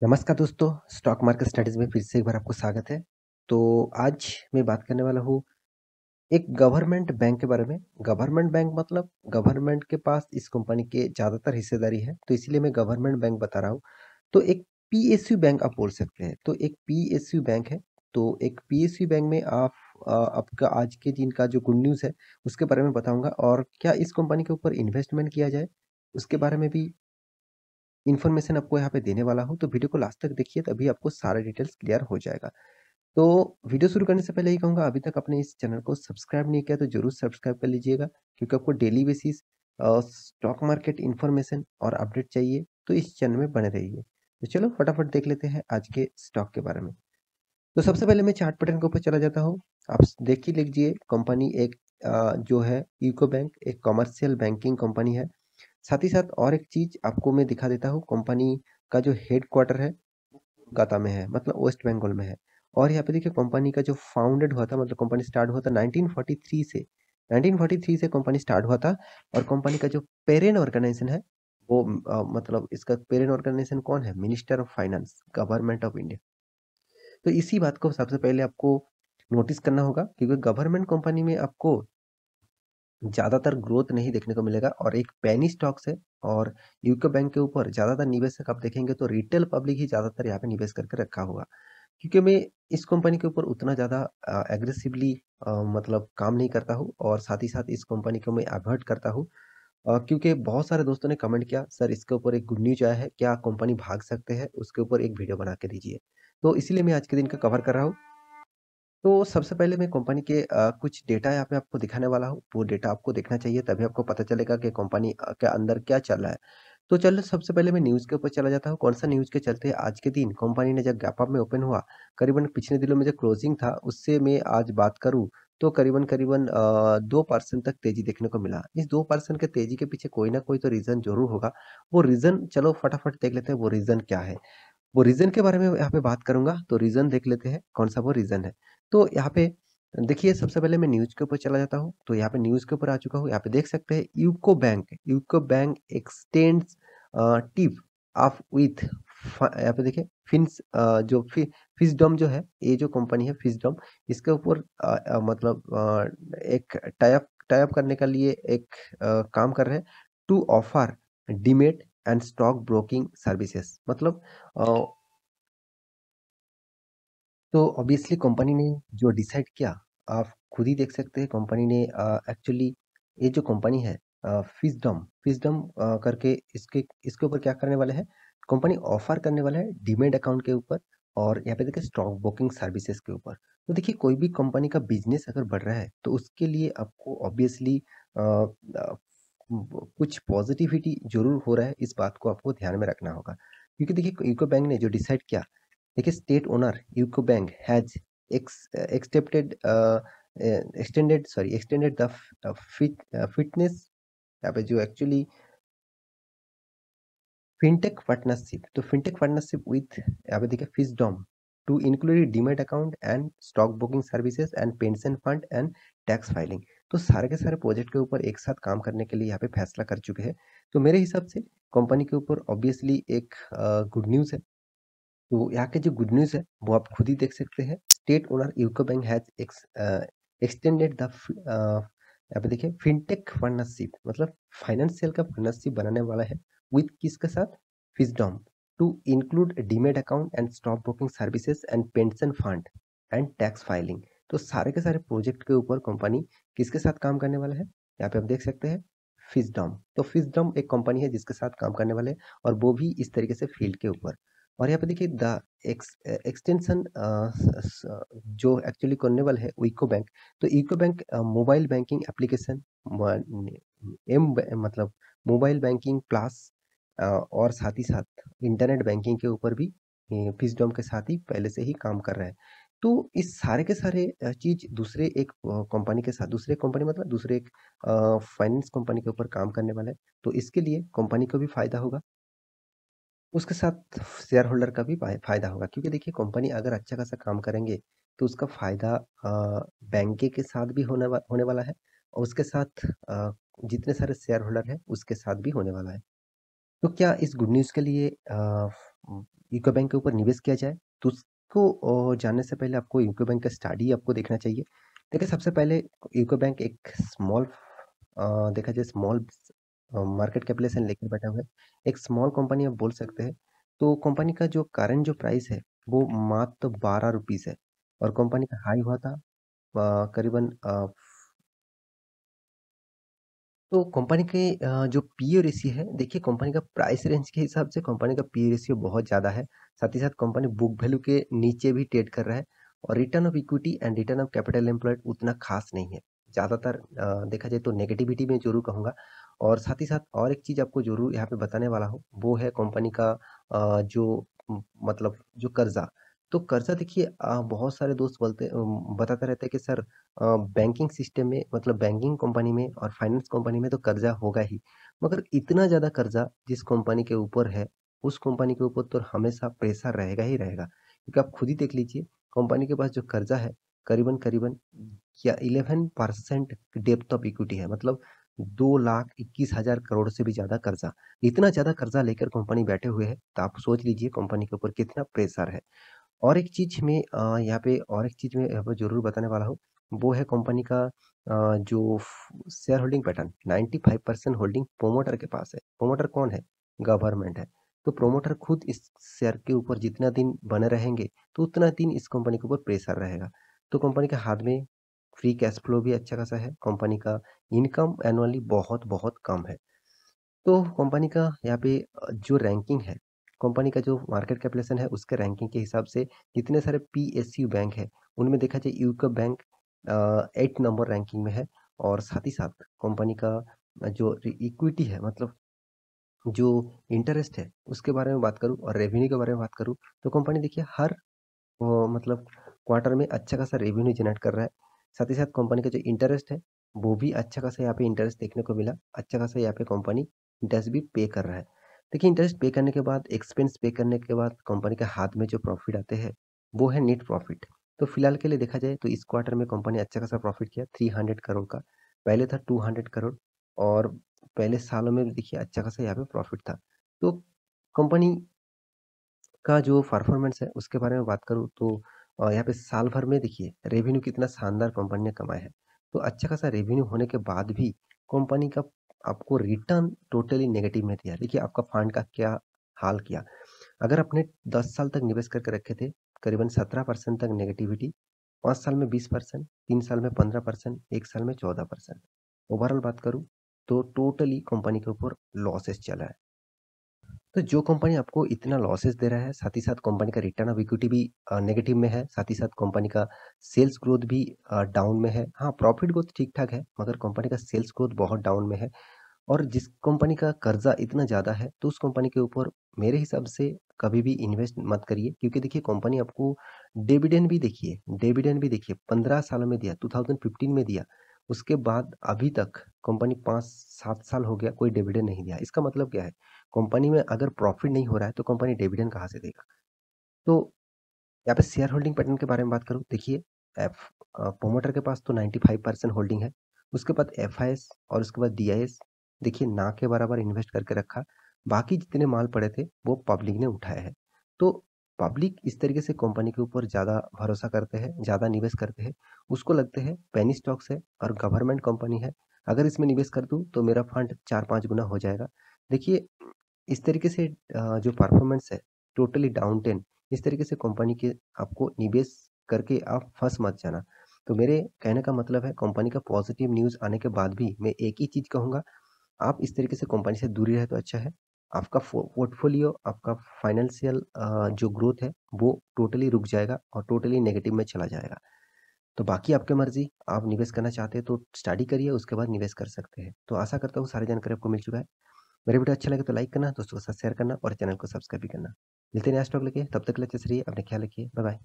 नमस्कार दोस्तों, stock market studies में फिर से एक बार आपको स्वागत है। तो आज मैं बात करने वाला हूँ एक गवर्नमेंट बैंक के बारे में। गवर्नमेंट बैंक मतलब गवर्नमेंट के पास इस कंपनी के ज़्यादातर हिस्सेदारी है, तो इसीलिए मैं गवर्नमेंट बैंक बता रहा हूँ। तो एक पीएसयू बैंक आप बोल सकते हैं। तो एक पीएसयू बैंक है, तो एक पीएसयू बैंक में आपका आज के दिन का जो गुड न्यूज़ है, उसके बारे में बताऊँगा और क्या इस कंपनी के ऊपर इन्वेस्टमेंट किया जाए, उसके बारे में भी इन्फॉर्मेशन आपको यहाँ पे देने वाला हूँ, तो वीडियो को लास्ट तक देखिए तभी आपको सारा डिटेल्स क्लियर हो जाएगा। तो वीडियो शुरू करने से पहले यही कहूँगा अभी तक आपने इस चैनल को सब्सक्राइब नहीं किया तो ज़रूर सब्सक्राइब कर लीजिएगा क्योंकि आपको daily basis stock market information और अपडेट चाहिए तो इस चैनल में बने रहिए। तो चलो फटाफट देख लेते हैं आज के स्टॉक के बारे में। तो सबसे पहले मैं चार्ट पैटर्न के ऊपर चला जाता हूँ। आप देख ही लीजिए कंपनी एक जो है यूको बैंक एक कमर्शियल बैंकिंग कंपनी है। साथ ही साथ और एक चीज़ आपको मैं दिखा देता हूँ, कंपनी का जो हेडक्वार्टर है, कोलकाता में है, मतलब वेस्ट बंगाल में है। और यहाँ पे देखिए कंपनी का जो फाउंडेड हुआ था मतलब कंपनी स्टार्ट हुआ था 1943 से। 1943 से कंपनी स्टार्ट हुआ था और कंपनी का जो पेरेंट ऑर्गेनाइजेशन है, वो मतलब इसका पेरेंट ऑर्गेनाइजेशन कौन है? Minister of finance, government of India. तो इसी बात को सबसे पहले आपको नोटिस करना होगा क्योंकि गवर्नमेंट कंपनी में आपको ज़्यादातर ग्रोथ नहीं देखने को मिलेगा और एक पेनी स्टॉक्स है और यूको बैंक के ऊपर ज़्यादातर निवेशक आप देखेंगे तो रिटेल पब्लिक ही ज़्यादातर यहाँ पे निवेश करके रखा हुआ। क्योंकि मैं इस कंपनी के ऊपर उतना ज़्यादा एग्रेसिवली मतलब काम नहीं करता हूँ और साथ ही साथ इस कंपनी को मैं अवॉइड करता हूँ। क्योंकि बहुत सारे दोस्तों ने कमेंट किया, "सर इसके ऊपर एक गुड न्यूज़ आया है, क्या कंपनी भाग सकते हैं? उसके ऊपर एक वीडियो बना के दीजिए।" तो इसीलिए मैं आज के दिन का कवर कर रहा हूँ। तो सबसे पहले मैं कंपनी के कुछ डेटा यहाँ पे आपको दिखाने वाला हूँ। वो डेटा आपको देखना चाहिए तभी आपको पता चलेगा कि कंपनी के अंदर क्या चल रहा है। तो चलो सबसे पहले मैं न्यूज़ के ऊपर चला जाता हूँ। कौन-सा न्यूज़ के चलते आज के दिन कंपनी ने जब गैप अप में ओपन हुआ, करीबन पिछले दिनों में जो क्लोजिंग था उससे मैं आज बात करूँ तो करीबन-करीबन 2% तक तेज़ी देखने को मिला। इस 2% के तेज़ी के पीछे कोई ना कोई तो रीज़न ज़रूर होगा। वो रीज़न चलो फटाफट देख लेते हैं वो रीज़न क्या है। वो रीज़न के बारे में यहाँ पे बात करूँगा, तो रीज़न देख लेते हैं, कौन-सा वो रीज़न है। तो यहाँ पे देखिए सबसे पहले मैं न्यूज़ के ऊपर चला जाता हूँ, तो यहाँ पे न्यूज़ के ऊपर आ चुका हूँ। यहाँ पे देख सकते हैं UCO bank x tends tip of with यहाँ पे देखिए जो फिसडम जो है, ये जो कंपनी है फिसडम, इसके ऊपर मतलब एक टाई अप करने के लिए एक काम कर रहे हैं to offer demat and stock broking services मतलब अ, तो ऑब्वियसली कंपनी ने जो डिसाइड किया, आप खुद ही देख सकते हैं कंपनी ने एक्चुअली ये जो कंपनी है फिसडम करके इसके ऊपर क्या करने वाले हैं, कंपनी ऑफर करने वाला है डीमैट अकाउंट के ऊपर और यहाँ पे देखिए स्टॉक ब्रोकिंग सर्विसेज के ऊपर। तो देखिए कोई भी कंपनी का बिजनेस अगर बढ़ रहा है तो उसके लिए आपको ऑब्वियसली कुछ पॉजिटिविटी जरूर हो रहा है, इस बात को आपको ध्यान में रखना होगा क्योंकि देखिए यूको बैंक ने जो डिसाइड किया, देखिए state owner UCO bank has excepted extended the fitness यहाँ पे जो एक्चुअली फिनटेक पार्टनरशिप विथ यहाँ पे देखिए Fisdom to include demat account and stock booking services and pension fund and tax filing. तो सारे के सारे प्रोजेक्ट के ऊपर एक साथ काम करने के लिए यहाँ पे फैसला कर चुके हैं। तो मेरे हिसाब से कंपनी के ऊपर ऑब्वियसली एक गुड न्यूज़ है। तो यहाँ के जो गुड न्यूज़ है वो आप खुद ही देख सकते हैं। State owner UCO bank has extended the यहाँ पे देखिए फिनटेक पार्टनरशिप मतलब फाइनेंशियल का पार्टनरशिप बनाने वाला है विथ किसके साथ, Fisdom to include demat account and stock broking services and pension fund and tax filing. तो सारे के सारे प्रोजेक्ट के ऊपर कंपनी किसके साथ काम करने वाला है, यहाँ पे आप देख सकते हैं फिसडॉम। तो फिसडॉम एक कंपनी है जिसके साथ काम करने वाले हैं और वो भी इस तरीके से फील्ड के ऊपर। और यहाँ पे देखिए द एक्सटेंशन जो एक्चुअली करने वाला है इको बैंक। तो Eco bank mobile banking application मतलब मोबाइल बैंकिंग प्लस और साथ ही साथ इंटरनेट बैंकिंग के ऊपर भी फिसडॉम के साथ ही पहले से ही काम कर रहा है। तो इस सारे के सारे चीज दूसरे एक कंपनी के साथ, दूसरे कंपनी मतलब दूसरे एक फाइनेंस कंपनी के ऊपर काम करने वाला है। तो इसके लिए कंपनी को भी फायदा होगा, उसके साथ शेयर होल्डर का भी फ़ायदा होगा क्योंकि देखिए कंपनी अगर अच्छा खासा काम करेंगे तो उसका फ़ायदा बैंक के साथ भी होने वाला है और उसके साथ जितने सारे शेयर होल्डर हैं उसके साथ भी होने वाला है। तो क्या इस गुड न्यूज़ के लिए यूको बैंक के ऊपर निवेश किया जाए, तो उसको जानने से पहले आपको यूको बैंक का स्टडी आपको देखना चाहिए। देखिए, सबसे पहले यूको बैंक एक स्मॉल देखा जाए स्मॉल मार्केट कैपिटलाइजेशन लेकर बैठा हुआ है। एक स्मॉल कंपनी आप बोल सकते हैं। तो कंपनी का जो करंट जो प्राइस है, वो मात्र ₹12 है और कंपनी का हाई हुआ था करीबन तो कंपनी के जो पीई रेशियो है, देखिए कंपनी का प्राइस रेंज के हिसाब से कंपनी का पीई रेशियो बहुत ज़्यादा है। साथ ही साथ कंपनी बुक वैल्यू के नीचे भी ट्रेड कर रहा है और return of equity and return of capital employed उतना खास नहीं है। ज़्यादातर देखा जाए तो नेगेटिविटी में ज़रूर कहूँगा और साथ ही साथ और एक चीज़ आपको ज़रूर यहाँ पे बताने वाला हूँ, वो है कंपनी का जो मतलब जो कर्ज़ा। तो कर्ज़ा देखिए बहुत सारे दोस्त बताते रहते हैं कि सर बैंकिंग सिस्टम में मतलब बैंकिंग कंपनी में और फाइनेंस कंपनी में तो कर्जा होगा ही, मगर इतना ज़्यादा कर्जा जिस कंपनी के ऊपर है, उस कंपनी के ऊपर तो हमेशा प्रेशर रहेगा ही रहेगा। क्योंकि आप खुद ही देख लीजिए, कंपनी के पास जो कर्जा है, करीबन-करीबन या 11% डेप्थ ऑफ इक्विटी है, मतलब 2,21,000 करोड़ से भी ज़्यादा कर्जा। इतना ज़्यादा कर्जा लेकर कंपनी बैठे हुए है, तो आप सोच लीजिए कंपनी के ऊपर कितना प्रेशर है। और एक चीज़ में यहाँ पे और एक चीज़ मैं यहाँ पे ज़रूर बताने वाला हूँ, वो है कंपनी का जो share holding pattern 95% holding promoter के पास है। प्रोमोटर कौन है? गवर्नमेंट है। तो प्रोमोटर खुद इस शेयर के ऊपर जितना दिन बने रहेंगे, तो उतना दिन इस कंपनी के ऊपर प्रेशर रहेगा। तो कंपनी के हाथ में फ्री कैश फ्लो भी अच्छा खासा है। कंपनी का इनकम एनुअली बहुत-बहुत कम है। तो कंपनी का यहाँ पे जो रैंकिंग है, कंपनी का जो मार्केट कैपिटलाइजेशन है, उसके रैंकिंग के हिसाब से जितने सारे पीएसयू बैंक है, उनमें देखा जाए यूको बैंक 8 नंबर रैंकिंग में है और साथ ही साथ कंपनी का जो इक्विटी है मतलब जो इंटरेस्ट है, उसके बारे में बात करूँ और रेवेन्यू के बारे में बात करूँ, तो कंपनी देखिए हर मतलब क्वार्टर में अच्छा खासा रेवेन्यू जनरेट कर रहा है। साथ ही साथ कंपनी का जो इंटरेस्ट है, वो भी अच्छा खासा यहाँ पे इंटरेस्ट देखने को मिला। अच्छा खासा यहाँ पे कंपनी इंटरेस्ट भी पे कर रहा है। देखिए इंटरेस्ट पे करने के बाद, एक्सपेंस पे करने के बाद कंपनी के हाथ में जो प्रॉफिट आते हैं, वो है नेट प्रॉफिट। तो फिलहाल के लिए देखा जाए तो इस क्वार्टर में कंपनी अच्छा खासा प्रॉफिट किया 300 करोड़ का। पहले था 200 करोड़ और पहले सालों में भी देखिए अच्छा खासा यहाँ पे प्रॉफिट था। तो कंपनी का जो परफॉर्मेंस है उसके बारे में बात करूँ तो यहाँ पे साल भर में देखिए रेवेन्यू कितना शानदार कंपनी ने कमाया है। तो अच्छा खासा रेवेन्यू होने के बाद भी कंपनी का आपको रिटर्न टोटली नेगेटिव में दिया। देखिए आपका फंड का क्या हाल किया। अगर आपने 10 साल तक निवेश करके रखे थे, करीबन 17% तक नेगेटिविटी, 5 साल में 20%, 3 साल में 15%, 1 साल में 14%। ओवरऑल बात करूँ तो टोटली कंपनी के ऊपर लॉसेस चला है। तो जो कंपनी आपको इतना लॉसेस दे रहा है, साथ ही साथ कंपनी का रिटर्न ऑफ इक्विटी भी नेगेटिव में है, साथ ही साथ कंपनी का सेल्स ग्रोथ भी डाउन में है। हाँ, प्रॉफिट ग्रोथ ठीक-ठाक है, मगर कंपनी का सेल्स ग्रोथ बहुत डाउन में है और जिस कंपनी का कर्जा इतना ज़्यादा है, तो उस कंपनी के ऊपर मेरे हिसाब से कभी भी इन्वेस्ट मत करिए क्योंकि देखिए कंपनी आपको डिविडेंड भी देखिए 15 सालों में दिया, 2015 में दिया। उसके बाद अभी तक कंपनी 5-7 साल हो गया कोई डिविडेंड नहीं दिया। इसका मतलब क्या है? कंपनी में अगर प्रॉफिट नहीं हो रहा है तो कंपनी डिविडेंड कहाँ से देगा? तो यहाँ पे शेयर होल्डिंग पैटर्न के बारे में बात करूँ, देखिए प्रोमोटर के पास तो 95% होल्डिंग है। उसके बाद एफआईएस और उसके बाद डीआईएस देखिए ना के बराबर इन्वेस्ट करके रखा। बाकी जितने माल पड़े थे वो पब्लिक ने उठाए हैं। तो पब्लिक इस तरीके से कंपनी के ऊपर ज़्यादा भरोसा करते हैं, ज़्यादा निवेश करते हैं। उसको लगते हैं पेनी स्टॉक्स है और गवर्नमेंट कंपनी है। अगर इसमें निवेश कर दूँ तो मेरा फंड 4-5 गुना हो जाएगा। देखिए इस तरीके से जो परफॉर्मेंस है टोटली डाउन 10 इस तरीके से कंपनी के आपको निवेश करके आप फँस मत जाना। तो मेरे कहने का मतलब है कंपनी का पॉजिटिव न्यूज़ आने के बाद भी मैं एक ही चीज़ कहूँगा, आप इस तरीके से कंपनी से दूरी रहे तो अच्छा है। आपका पोर्टफोलियो, आपका फाइनेंशियल जो ग्रोथ है वो टोटली रुक जाएगा और टोटली नेगेटिव में चला जाएगा। तो बाकी आपकी मर्ज़ी, आप निवेश करना चाहते हैं तो स्टडी करिए उसके बाद निवेश कर सकते हैं। तो आशा करता हूँ सारी जानकारी आपको मिल चुका है। मेरा वीडियो अच्छा लगे तो लाइक करना, दोस्तों के साथ शेयर करना और चैनल को सब्सक्राइब भी करना। मिलते हैं नया स्टॉक लेके, तब तक के लिए अच्छे से रहिए, अपना ख्याल रखिए। Bye bye.